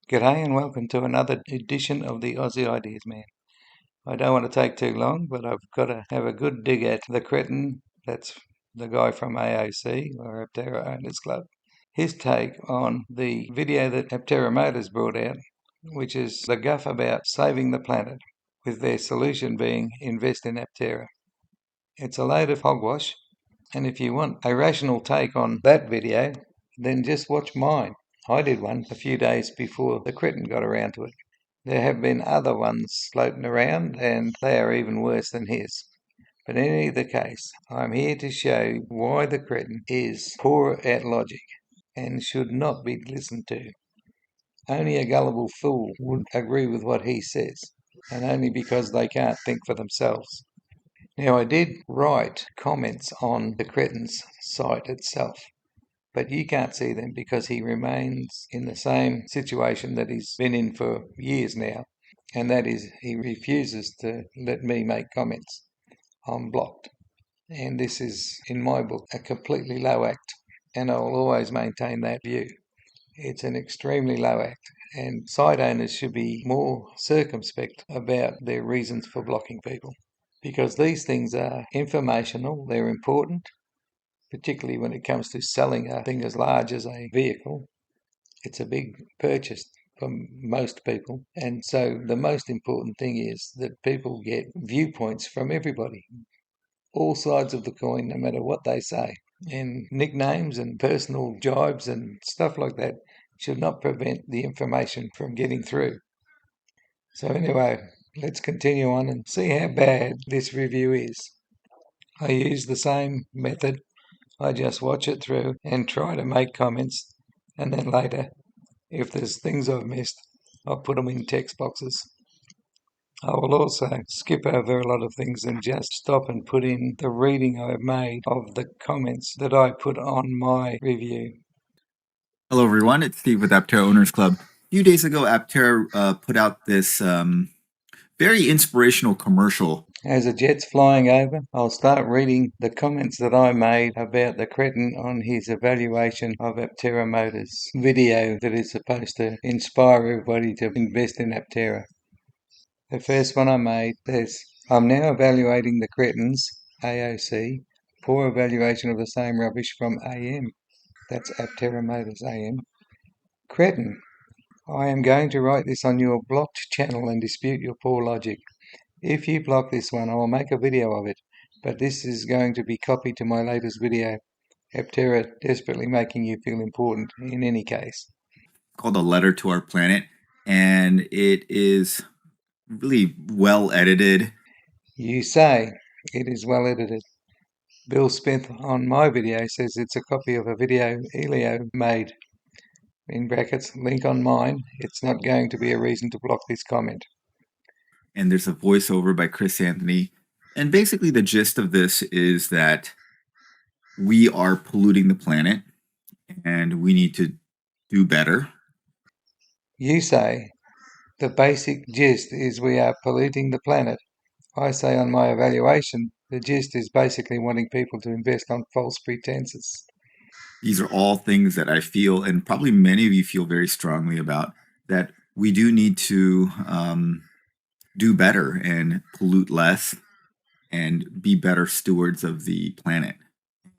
G'day and welcome to another edition of the Aussie Ideas Man. I don't want to take too long, but I've got to have a good dig at the cretin, that's the guy from AOC, or Aptera Owners Club. His take on the video that Aptera Motors brought out, which is the guff about saving the planet, with their solution being invest in Aptera. It's a load of hogwash, and if you want a rational take on that video, then just watch mine. I did one a few days before the cretin got around to it. There have been other ones floating around, and they are even worse than his. But in either case, I'm here to show why the cretin is poor at logic and should not be listened to. Only a gullible fool would agree with what he says, and only because they can't think for themselves. Now, I did write comments on the cretin's site itself, but you can't see them because he remains in the same situation that he's been in for years now, and that is he refuses to let me make comments. I'm blocked. And this is, in my book, a completely low act, and I will always maintain that view. It's an extremely low act, and site owners should be more circumspect about their reasons for blocking people, because these things are informational, they're important, particularly when it comes to selling a thing as large as a vehicle. It's a big purchase for most people, and so the most important thing is that people get viewpoints from everybody, all sides of the coin, no matter what they say. And nicknames and personal jibes and stuff like that should not prevent the information from getting through. So anyway, let's continue on and see how bad this review is. I use the same method. I just watch it through and try to make comments, and then later, if there's things I've missed, I'll put them in text boxes. I will also skip over a lot of things and just stop and put in the reading I've made of the comments that I put on my review. Hello, everyone. It's Steve with Aptera Owners Club. A few days ago, Aptera put out this very inspirational commercial. As the jet's flying over, I'll start reading the comments that I made about the cretin on his evaluation of Aptera Motors video that is supposed to inspire everybody to invest in Aptera. The first one I made says, I'm now evaluating the cretins, AOC, poor evaluation of the same rubbish from AM. That's Aptera Motors AM. Cretin, I am going to write this on your blocked channel and dispute your poor logic. If you block this one, I will make a video of it, but this is going to be copied to my latest video. Aptera desperately making you feel important in any case. Called A Letter to Our Planet, and it is really well edited. You say it is well edited. Bill Smith on my video says it's a copy of a video Elio made. In brackets, link on mine. It's not going to be a reason to block this comment. And there's a voiceover by Chris Anthony. And basically, the gist of this is that we are polluting the planet and we need to do better. You say the basic gist is we are polluting the planet. I say on my evaluation, the gist is basically wanting people to invest on false pretenses. These are all things that I feel, and probably many of you feel very strongly about, that we do need to do better and pollute less and be better stewards of the planet.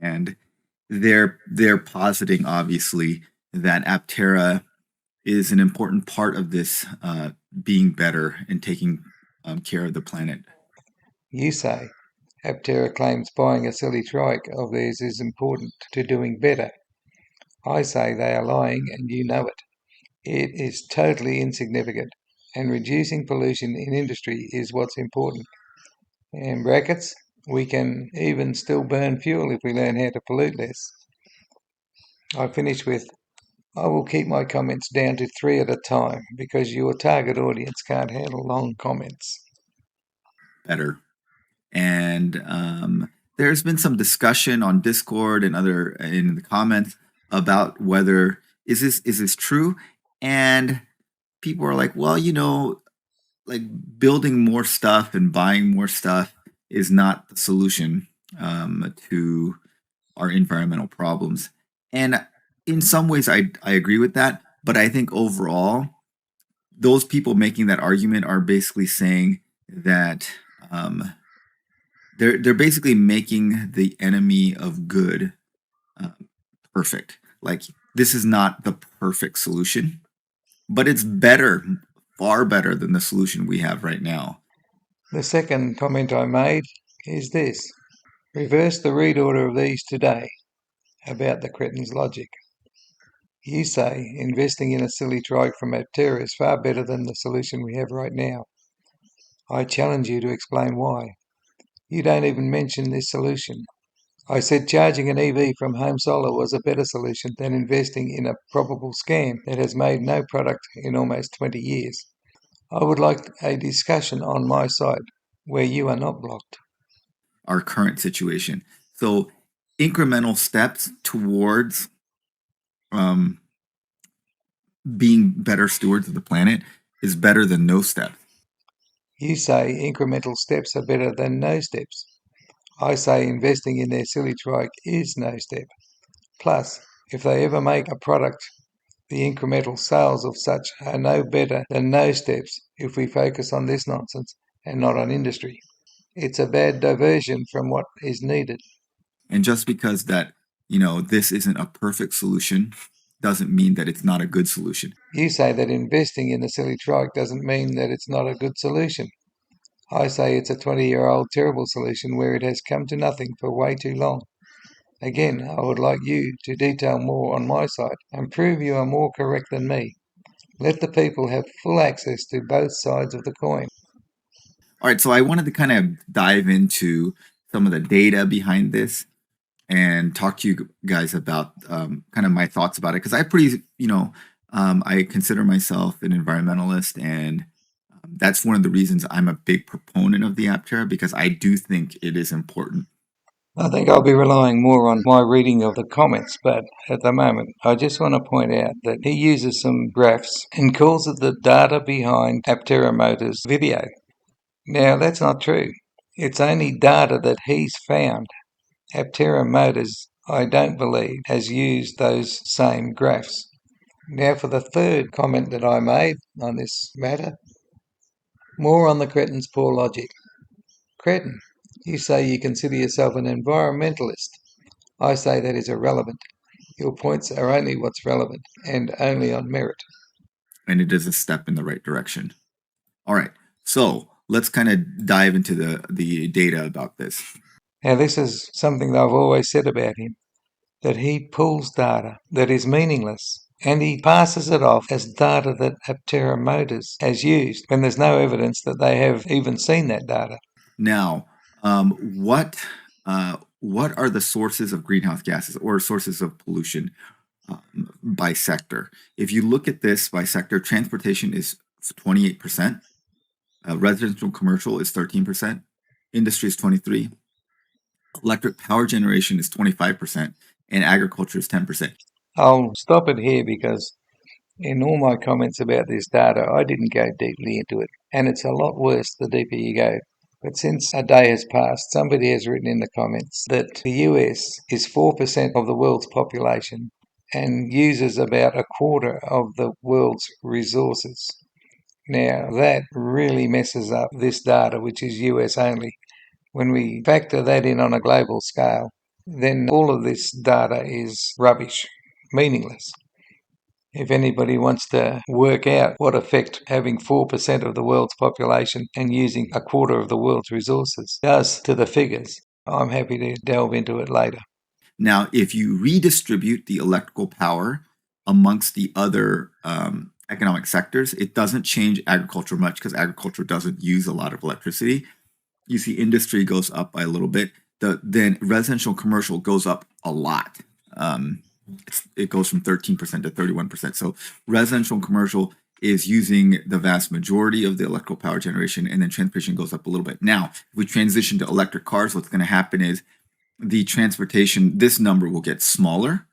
And they're positing, obviously, that Aptera is an important part of this being better and taking care of the planet. You say Aptera claims buying a silly trike of theirs is important to doing better. I say they are lying and you know it. It is totally insignificant, and reducing pollution in industry is what's important. In brackets, we can even still burn fuel if we learn how to pollute less. I finish with, I will keep my comments down to 3 at a time because your target audience can't handle long comments. Better. And there's been some discussion on Discord and other in the comments about whether is this true, and people are like, well, like building more stuff and buying more stuff is not the solution to our environmental problems. And in some ways, I agree with that. But I think overall, those people making that argument are basically saying that they're basically making the enemy of good uh, perfect. Like, this is not the perfect solution, but it's better, far better than the solution we have right now. The second comment I made is this: reverse the read order of these today about the cretin's logic. You say investing in a silly trike from Aptera is far better than the solution we have right now. I challenge you to explain why. You don't even mention this solution. I said charging an EV from home solar was a better solution than investing in a probable scam that has made no product in almost 20 years. I would like a discussion on my side where you are not blocked. Our current situation. So, incremental steps towards um, being better stewards of the planet is better than no steps. You say incremental steps are better than no steps. I say investing in their silly trike is no step. Plus, if they ever make a product, the incremental sales of such are no better than no steps if we focus on this nonsense and not on industry. It's a bad diversion from what is needed. And just because that, this isn't a perfect solution doesn't mean that it's not a good solution. You say that investing in the silly trike doesn't mean that it's not a good solution. I say it's a 20-year-old terrible solution where it has come to nothing for way too long. Again, I would like you to detail more on my side and prove you are more correct than me. Let the people have full access to both sides of the coin. All right, so I wanted to kind of dive into some of the data behind this and talk to you guys about kind of my thoughts about it, because I consider myself an environmentalist, and that's one of the reasons I'm a big proponent of the Aptera, because I do think it is important. I think I'll be relying more on my reading of the comments, but at the moment, I just want to point out that he uses some graphs and calls it the data behind Aptera Motors' video. Now, that's not true. It's only data that he's found. Aptera Motors, I don't believe, has used those same graphs. Now, for the third comment that I made on this matter, more on the cretin's poor logic. Cretin, you say you consider yourself an environmentalist. I say that is irrelevant. Your points are only what's relevant and only on merit. And it is a step in the right direction. All right, so let's kind of dive into the data about this. Now, this is something that I've always said about him, that he pulls data that is meaningless and he passes it off as data that Aptera Motors has used when there's no evidence that they have even seen that data. Now, what are the sources of greenhouse gases or sources of pollution by sector? If you look at this by sector, transportation is 28%, residential commercial is 13%, industry is 23%, electric power generation is 25%, and agriculture is 10%. I'll stop it here because in all my comments about this data, I didn't go deeply into it, and it's a lot worse the deeper you go. But since a day has passed, somebody has written in the comments that the US is 4% of the world's population and uses about a quarter of the world's resources. Now, that really messes up this data, which is US only. When we factor that in on a global scale, then all of this data is rubbish, meaningless. If anybody wants to work out what effect having 4% of the world's population and using a quarter of the world's resources does to the figures, I'm happy to delve into it later. Now, if you redistribute the electrical power amongst the other economic sectors, it doesn't change agriculture much because agriculture doesn't use a lot of electricity. You see industry goes up by a little bit. Then residential commercial goes up a lot. It goes from 13% to 31%. So residential commercial is using the vast majority of the electrical power generation, and then transportation goes up a little bit. Now, if we transition to electric cars, what's going to happen is the transportation, this number will get smaller.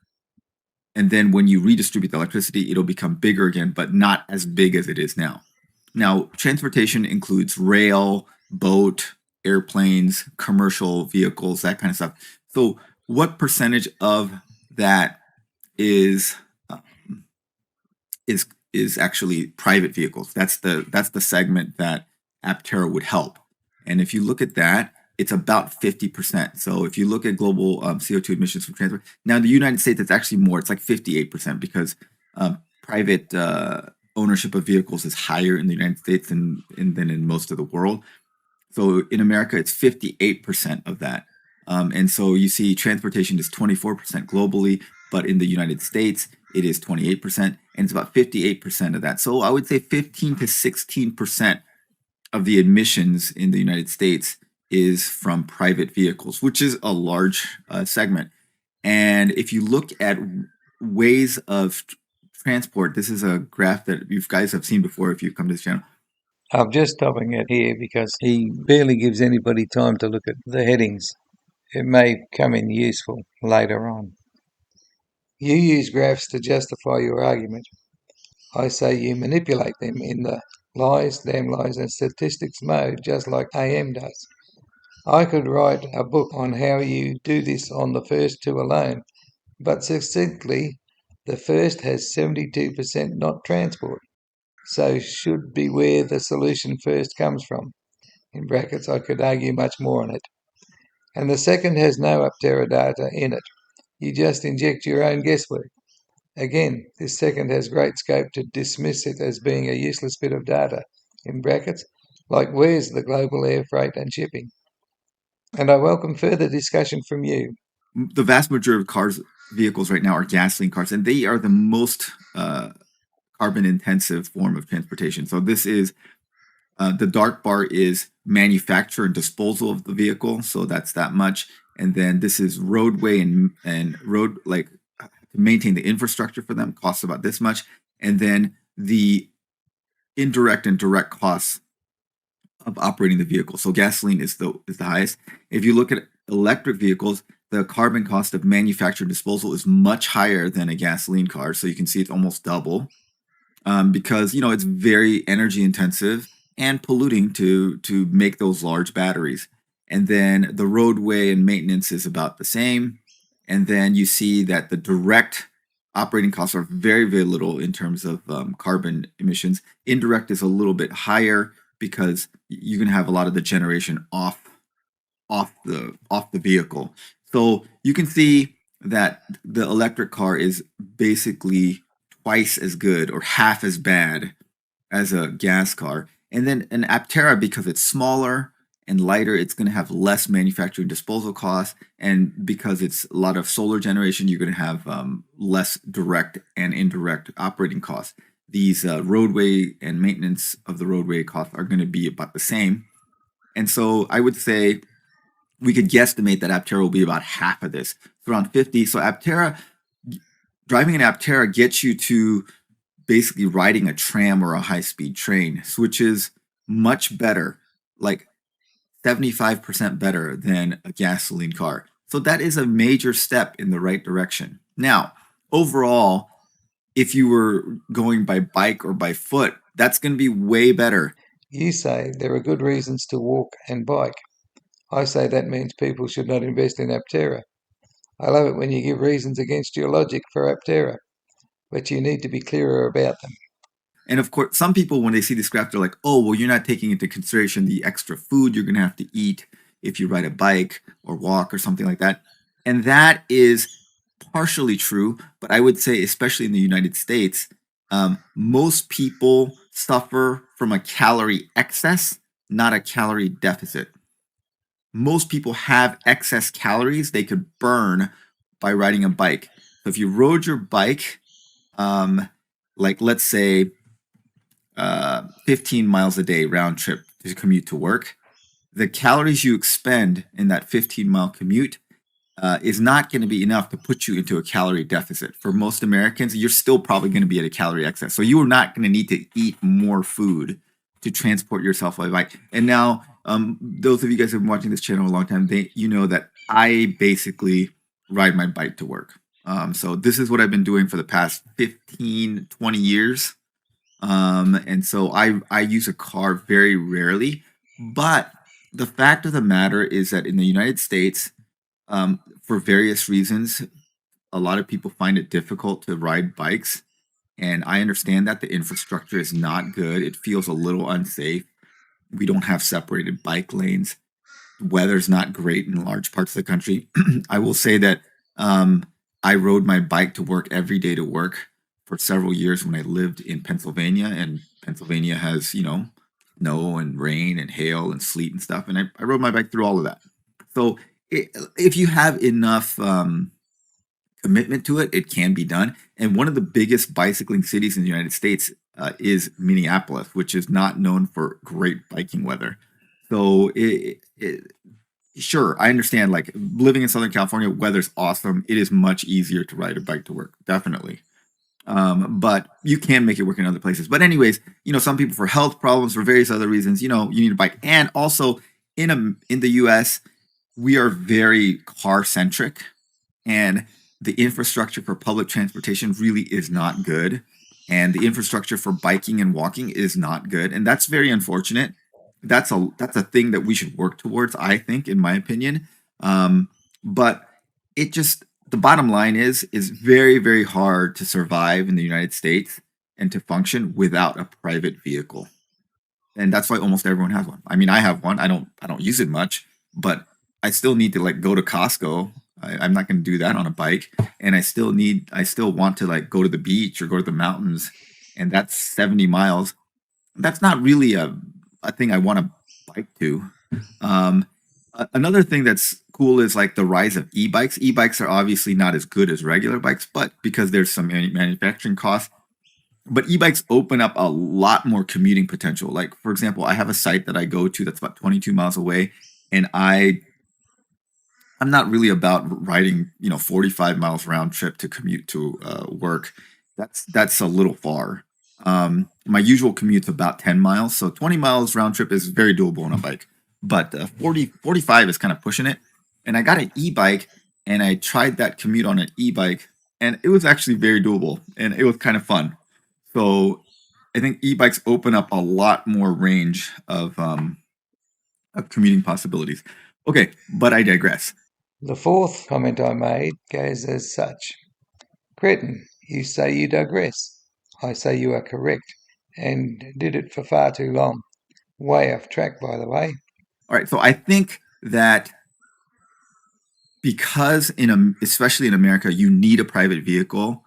And then when you redistribute the electricity, it'll become bigger again, but not as big as it is now. Now, transportation includes rail, boat, airplanes, commercial vehicles, that kind of stuff. So, what percentage of that is is actually private vehicles. That's the segment that Aptera would help. And if you look at that, it's about 50%. So if you look at global CO2 emissions from transport, now in the United States, it's actually more. It's like 58% because private ownership of vehicles is higher in the United States than in most of the world. So in America, it's 58% of that. And so you see transportation is 24% globally, but in the United States, it is 28%, and it's about 58% of that. So I would say 15 to 16% of the emissions in the United States is from private vehicles, which is a large segment. And if you look at ways of transport, this is a graph that you guys have seen before if you come to this channel. I'm just stopping it here because he barely gives anybody time to look at the headings. It may come in useful later on. You use graphs to justify your argument. I say you manipulate them in the lies, damn lies, and statistics mode, just like AM does. I could write a book on how you do this on the first two alone, but succinctly, the first has 72% not transport, so should be where the solution first comes from. In brackets, I could argue much more on it. And the second has no Aptera data in it. You just inject your own guesswork. Again, this second has great scope to dismiss it as being a useless bit of data, in brackets, like where's the global air freight and shipping? And I welcome further discussion from you. The vast majority of vehicles right now are gasoline cars, and they are the most carbon intensive form of transportation. So this is the dark bar is manufacture and disposal of the vehicle, so that's that much. And then this is roadway and road, like to maintain the infrastructure for them costs about this much. And then the indirect and direct costs of operating the vehicle. So gasoline is the highest. If you look at electric vehicles, the carbon cost of manufacture and disposal is much higher than a gasoline car. So you can see it's almost double because it's very energy intensive and polluting to make those large batteries. And then the roadway and maintenance is about the same. And then you see that the direct operating costs are very, very little in terms of carbon emissions. Indirect is a little bit higher because you can have a lot of the generation off the vehicle. So you can see that the electric car is basically twice as good or half as bad as a gas car. And then an Aptera, because it's smaller and lighter, it's going to have less manufacturing disposal costs. And because it's a lot of solar generation, you're going to have less direct and indirect operating costs. These roadway and maintenance of the roadway costs are going to be about the same. And so I would say we could guesstimate that Aptera will be about half of this. It's around 50. So driving an Aptera gets you to basically riding a tram or a high-speed train, which is much better, like 75% better than a gasoline car. So that is a major step in the right direction. Now, overall, if you were going by bike or by foot, that's going to be way better. You say there are good reasons to walk and bike. I say that means people should not invest in Aptera. I love it when you give reasons against your logic for Aptera, but you need to be clearer about them. And of course, some people, when they see this graph, they're like, oh, well, you're not taking into consideration the extra food you're going to have to eat if you ride a bike or walk or something like that. And that is partially true, but I would say, especially in the United States, most people suffer from a calorie excess, not a calorie deficit. Most people have excess calories they could burn by riding a bike. So if you rode your bike, like let's say 15 miles a day round trip to commute to work, the calories you expend in that 15-mile commute is not going to be enough to put you into a calorie deficit. For most Americans, you're still probably going to be at a calorie excess. So you are not going to need to eat more food to transport yourself by bike. And now, those of you guys who have been watching this channel a long time, you know that I basically ride my bike to work. So this is what I've been doing for the past 15, 20 years. And so I use a car very rarely. But the fact of the matter is that in the United States, for various reasons, a lot of people find it difficult to ride bikes. And I understand that the infrastructure is not good. It feels a little unsafe. We don't have separated bike lanes. Weather's not great in large parts of the country. I will say that I rode my bike to work every day to work for several years when I lived in Pennsylvania, and Pennsylvania has, snow and rain and hail and sleet and stuff. And I rode my bike through all of that. So if you have enough commitment to it, it can be done. And one of the biggest bicycling cities in the United States is Minneapolis, which is not known for great biking weather. So sure, I understand. Like living in Southern California, weather's awesome. It is much easier to ride a bike to work, definitely. But you can make it work in other places. But anyways, some people for health problems, for various other reasons, you need a bike. And also in the U.S., we are very car centric, and the infrastructure for public transportation really is not good, and the infrastructure for biking and walking is not good, and that's very unfortunate. That's a thing that we should work towards, I think, in my opinion. But it just the bottom line is very, very hard to survive in the United States and to function without a private vehicle, and that's why almost everyone has one. I mean, I have one. I don't use it much, but I still need to like go to Costco. I'm not going to do that on a bike, and I still want to like go to the beach or go to the mountains, and that's 70 miles. That's not really a thing I want to bike to. Another thing that's cool is like the rise of e-bikes. E-bikes are obviously not as good as regular bikes, but because there's some manufacturing costs, but e-bikes open up a lot more commuting potential. Like for example, I have a site that I go to that's about 22 miles away, and I'm not really about riding 45 miles round trip to commute to work. That's a little far. My usual commute's about 10 miles, so 20 miles round trip is very doable on a bike, but 45 is kind of pushing it. And I got an e-bike, and I tried that commute on an e-bike, and it was actually very doable, and it was kind of fun. So I think e-bikes open up a lot more range of commuting possibilities. Okay, but I digress. The fourth comment I made goes as such. Cretin, you say you digress. I say you are correct, and did it for far too long. Way off track, by the way. All right, so I think that because especially in America, you need a private vehicle.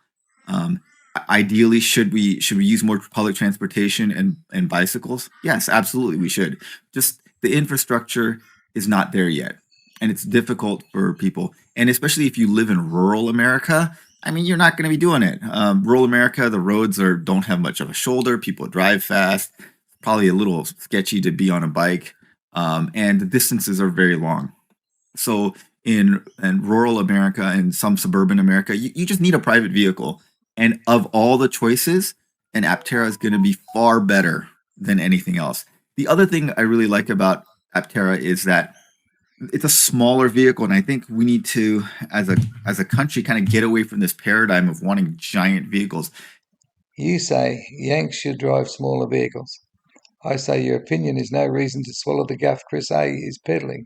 Um, Ideally, should we use more public transportation and bicycles? Yes, absolutely, we should. Just the infrastructure is not there yet, and it's difficult for people, and especially if you live in rural America. I mean, you're not going to be doing it. Rural America, the roads don't have much of a shoulder. People drive fast. Probably a little sketchy to be on a bike, and the distances are very long. So in rural America and some suburban America, you just need a private vehicle. And of all the choices, an Aptera is going to be far better than anything else. The other thing I really like about Aptera is that it's a smaller vehicle, and I think we need to, as a country, kind of get away from this paradigm of wanting giant vehicles. You say Yanks should drive smaller vehicles. I say your opinion is no reason to swallow the guff Chris A is peddling.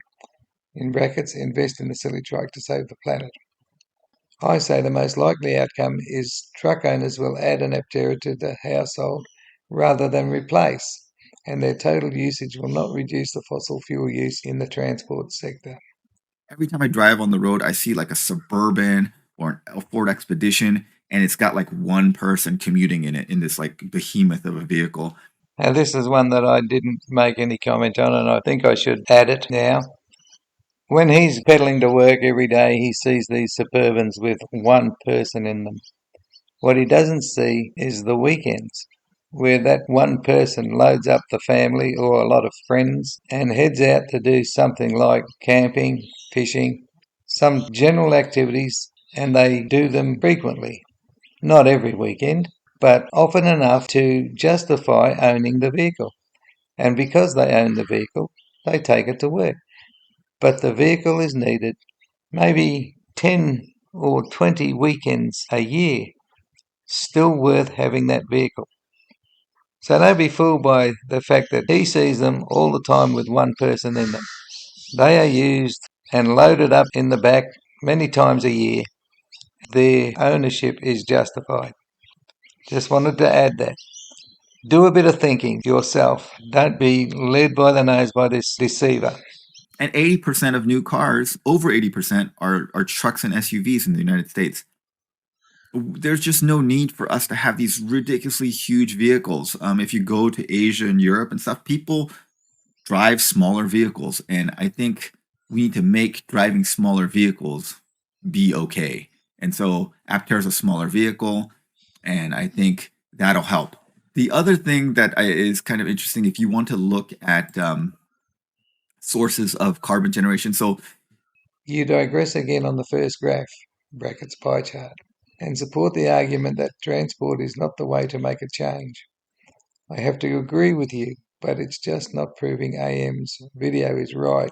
In brackets, invest in a silly truck to save the planet. I say the most likely outcome is truck owners will add an Aptera to the household rather than replace, and their total usage will not reduce the fossil fuel use in the transport sector. Every time I drive on the road, I see like a Suburban or a Ford Expedition, and it's got like one person commuting in it in this like behemoth of a vehicle. Now, this is one that I didn't make any comment on, and I think I should add it now. When he's pedaling to work every day, he sees these Suburbans with one person in them. What he doesn't see is the weekends, where that one person loads up the family or a lot of friends and heads out to do something like camping, fishing, some general activities, and they do them frequently. Not every weekend, but often enough to justify owning the vehicle. And because they own the vehicle, they take it to work. But the vehicle is needed maybe 10 or 20 weekends a year. Still worth having that vehicle. So don't be fooled by the fact that he sees them all the time with one person in them. They are used and loaded up in the back many times a year. Their ownership is justified. Just wanted to add that. Do a bit of thinking yourself. Don't be led by the nose by this deceiver. And 80% of new cars, over 80%, are trucks and SUVs in the United States. There's just no need for us to have these ridiculously huge vehicles. If you go to Asia and Europe and stuff, people drive smaller vehicles. And I think we need to make driving smaller vehicles be okay. And so Aptera is a smaller vehicle, and I think that'll help. The other thing that is kind of interesting, if you want to look at sources of carbon generation. So You digress again on the first graph, brackets pie chart, and support the argument that transport is not the way to make a change. I have to agree with you, but it's just not proving AM's video is right.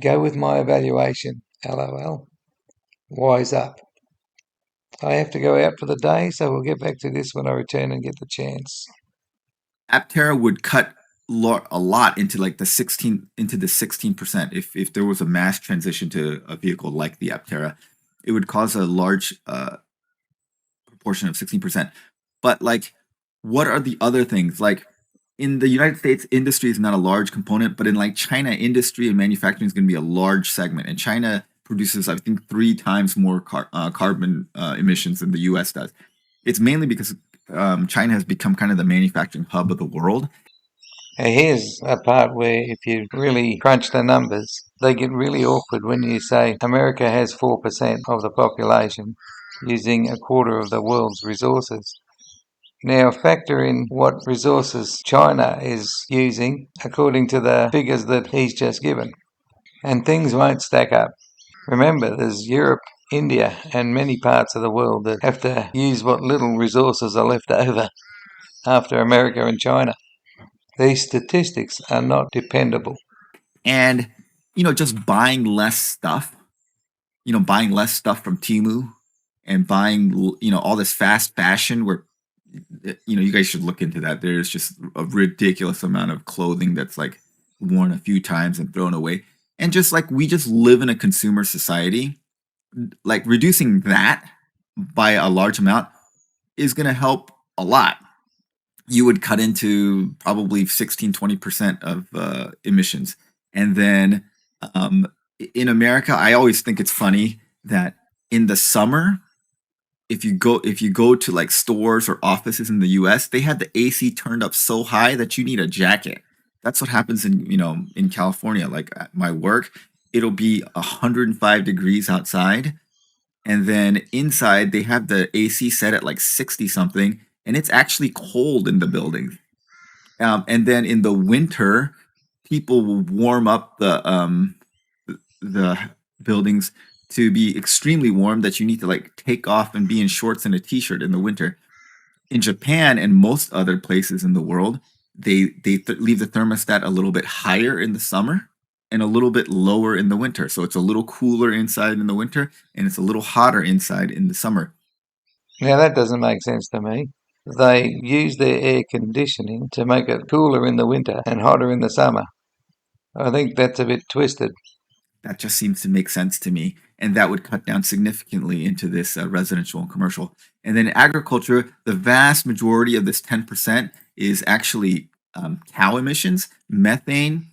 Go with my evaluation, lol. Wise up. I have to go out for the day, so we'll get back to this when I return and get the chance. Aptera would cut a lot into like the 16%. If there was a mass transition to a vehicle like the Aptera, it would cause a large proportion of 16%. But like, what are the other things? Like in the United States, industry is not a large component, but in like China, industry and manufacturing is going to be a large segment. And China produces, I think, 3 times more carbon emissions than the U.S. does. It's mainly because China has become kind of the manufacturing hub of the world. Now here's a part where if you really crunch the numbers, they get really awkward when you say America has 4% of the population using a quarter of the world's resources. Now factor in what resources China is using according to the figures that he's just given, and things won't stack up. Remember, there's Europe, India, and many parts of the world that have to use what little resources are left over after America and China. These statistics are not dependable. And, just buying less stuff, buying less stuff from Timu and buying, all this fast fashion where, you guys should look into that. There's just a ridiculous amount of clothing that's like worn a few times and thrown away. And just like we just live in a consumer society, like reducing that by a large amount is going to help a lot. You would cut into probably 16-20% of emissions. And then in America, I always think it's funny that in the summer, if you go to like stores or offices in the US, they have the AC turned up so high that you need a jacket. That's what happens in California. Like at my work, it'll be 105 degrees outside, and then inside they have the AC set at like 60 something, and it's actually cold in the building. And then in the winter, people will warm up the buildings to be extremely warm that you need to like take off and be in shorts and a t-shirt in the winter. In Japan and most other places in the world, they leave the thermostat a little bit higher in the summer and a little bit lower in the winter. So it's a little cooler inside in the winter and it's a little hotter inside in the summer. Now that doesn't make sense to me. They use their air conditioning to make it cooler in the winter and hotter in the summer. I think that's a bit twisted. That just seems to make sense to me. And that would cut down significantly into this residential and commercial. And then agriculture, the vast majority of this 10% is actually cow emissions, methane.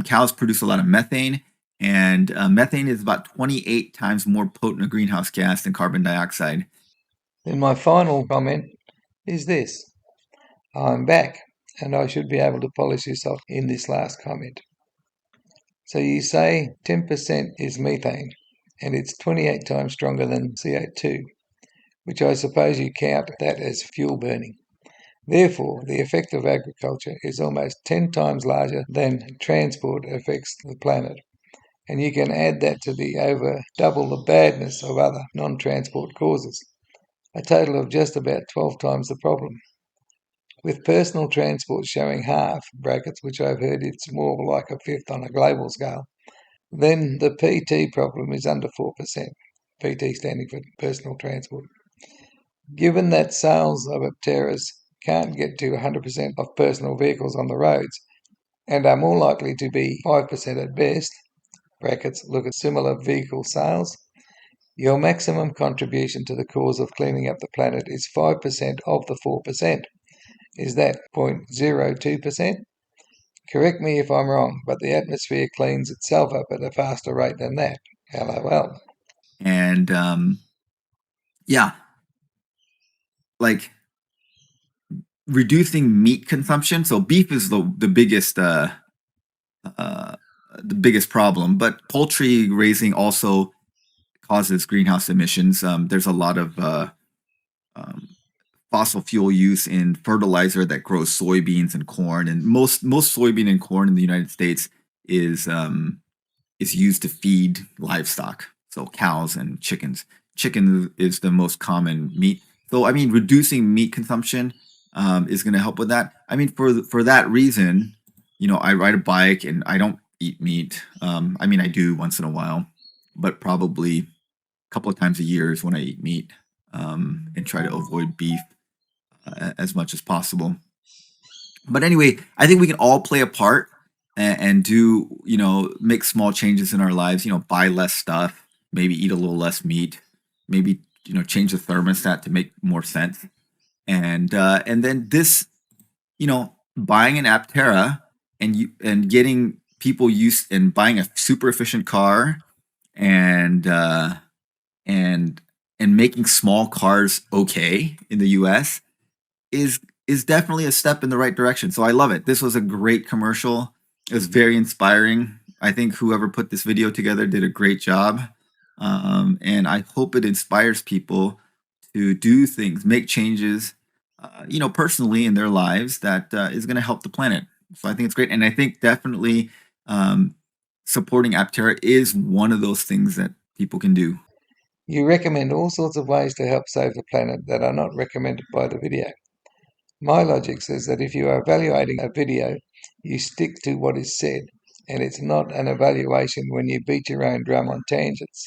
Cows produce a lot of methane, and methane is about 28 times more potent a greenhouse gas than carbon dioxide. Then my final comment is this. I'm back, and I should be able to polish this off in this last comment. So you say 10% is methane, and it's 28 times stronger than CO2, which I suppose you count that as fuel burning. Therefore, the effect of agriculture is almost 10 times larger than transport affects the planet. And you can add that to the over double the badness of other non-transport causes, a total of just about 12 times the problem. With personal transport showing half, brackets, which I've heard it's more like a fifth on a global scale, then the PT problem is under 4%, PT standing for personal transport. Given that sales of Apteras can't get to 100% of personal vehicles on the roads and are more likely to be 5% at best, brackets, look at similar vehicle sales, Your maximum contribution to the cause of cleaning up the planet is 5% of the 4%. Is that 0.02%? Correct me if I'm wrong, but the atmosphere cleans itself up at a faster rate than that. LOL. And yeah, like reducing meat consumption. So beef is uh, the biggest problem, but poultry raising also causes greenhouse emissions. There's a lot of um, fossil fuel use in fertilizer that grows soybeans and corn, and most soybean and corn in the United States is used to feed livestock, so cows and chickens. Chicken is the most common meat. So I mean, reducing meat consumption is going to help with that. I mean, for that reason, I ride a bike and I don't eat meat. I mean, I do once in a while, but probably a couple of times a year is when I eat meat, and try to avoid beef as much as possible. But anyway, I think we can all play a part and do, make small changes in our lives, buy less stuff, maybe eat a little less meat, maybe, change the thermostat to make more sense. And then this, buying an Aptera and getting people used and buying a super efficient car and and and making small cars okay in the US is is definitely a step in the right direction. So I love it. This was a great commercial. It was very inspiring. I think whoever put this video together did a great job. And I hope it inspires people to do things, make changes, personally in their lives that is going to help the planet. So I think it's great. And I think definitely um, supporting Aptera is one of those things that people can do. You recommend all sorts of ways to help save the planet that are not recommended by the video. My logic says that if you are evaluating a video, you stick to what is said, and it's not an evaluation when you beat your own drum on tangents.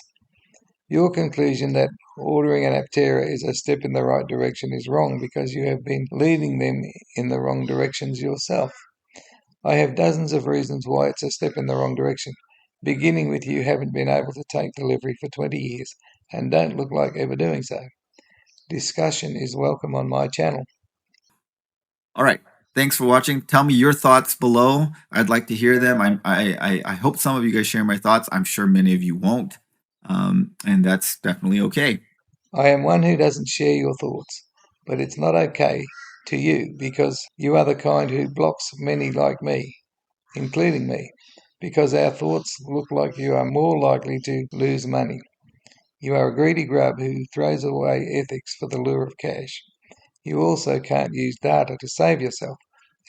Your conclusion that ordering an Aptera is a step in the right direction is wrong because you have been leading them in the wrong directions yourself. I have dozens of reasons why it's a step in the wrong direction, beginning with you haven't been able to take delivery for 20 years and don't look like ever doing so. Discussion is welcome on my channel. All right. Thanks for watching. Tell me your thoughts below. I'd like to hear them. I hope some of you guys share my thoughts. I'm sure many of you won't. And that's definitely okay. I am one who doesn't share your thoughts, but it's not okay to you because you are the kind who blocks many like me, including me, because our thoughts look like you are more likely to lose money. You are a greedy grub who throws away ethics for the lure of cash. You also can't use data to save yourself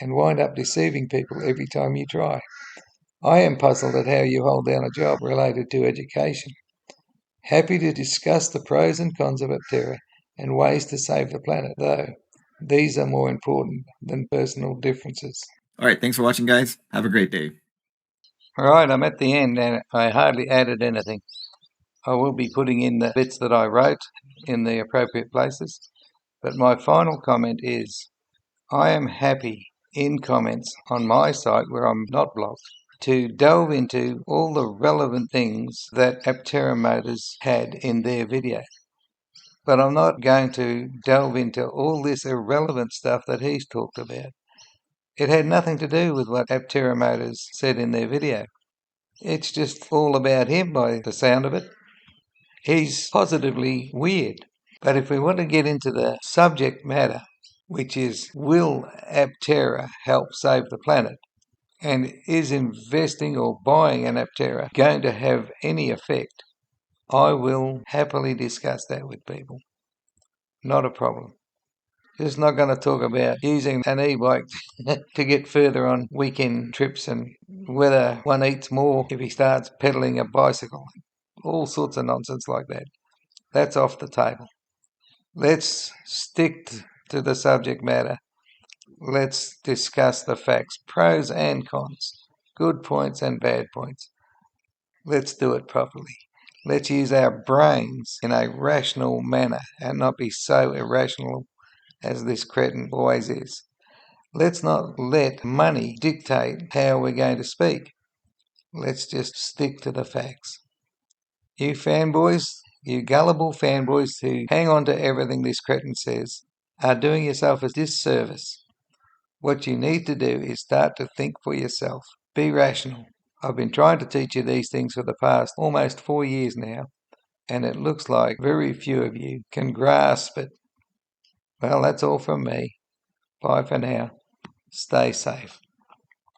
and wind up deceiving people every time you try. I am puzzled at how you hold down a job related to education. Happy to discuss the pros and cons of Aptera and ways to save the planet, though these are more important than personal differences. All right. Thanks for watching, guys. Have a great day. All right, I'm at the end and I hardly added anything. I will be putting in the bits that I wrote in the appropriate places, but my final comment is I am happy in comments on my site where I'm not blocked to delve into all the relevant things that Aptera Motors had in their video. But I'm not going to delve into all this irrelevant stuff that he's talked about. It had nothing to do with what Aptera Motors said in their video. It's just all about him by the sound of it. He's positively weird. But if we want to get into the subject matter, which is will Aptera help save the planet? And is investing or buying an Aptera going to have any effect? I will happily discuss that with people. Not a problem. Just not going to talk about using an e-bike to get further on weekend trips and whether one eats more if he starts pedaling a bicycle. All sorts of nonsense like that. That's off the table. Let's stick to the subject matter. Let's discuss the facts, pros and cons, good points and bad points. Let's do it properly. Let's use our brains in a rational manner and not be so irrational as this cretin always is. Let's not let money dictate how we're going to speak. Let's just stick to the facts. You fanboys, You gullible fanboys who hang on to everything this cretin says are doing yourself a disservice. What you need to do is start to think for yourself. Be rational. I've been trying to teach you these things for the past almost 4 years now, and it looks like very few of you can grasp it. Well, that's all from me. Bye for now. Stay safe.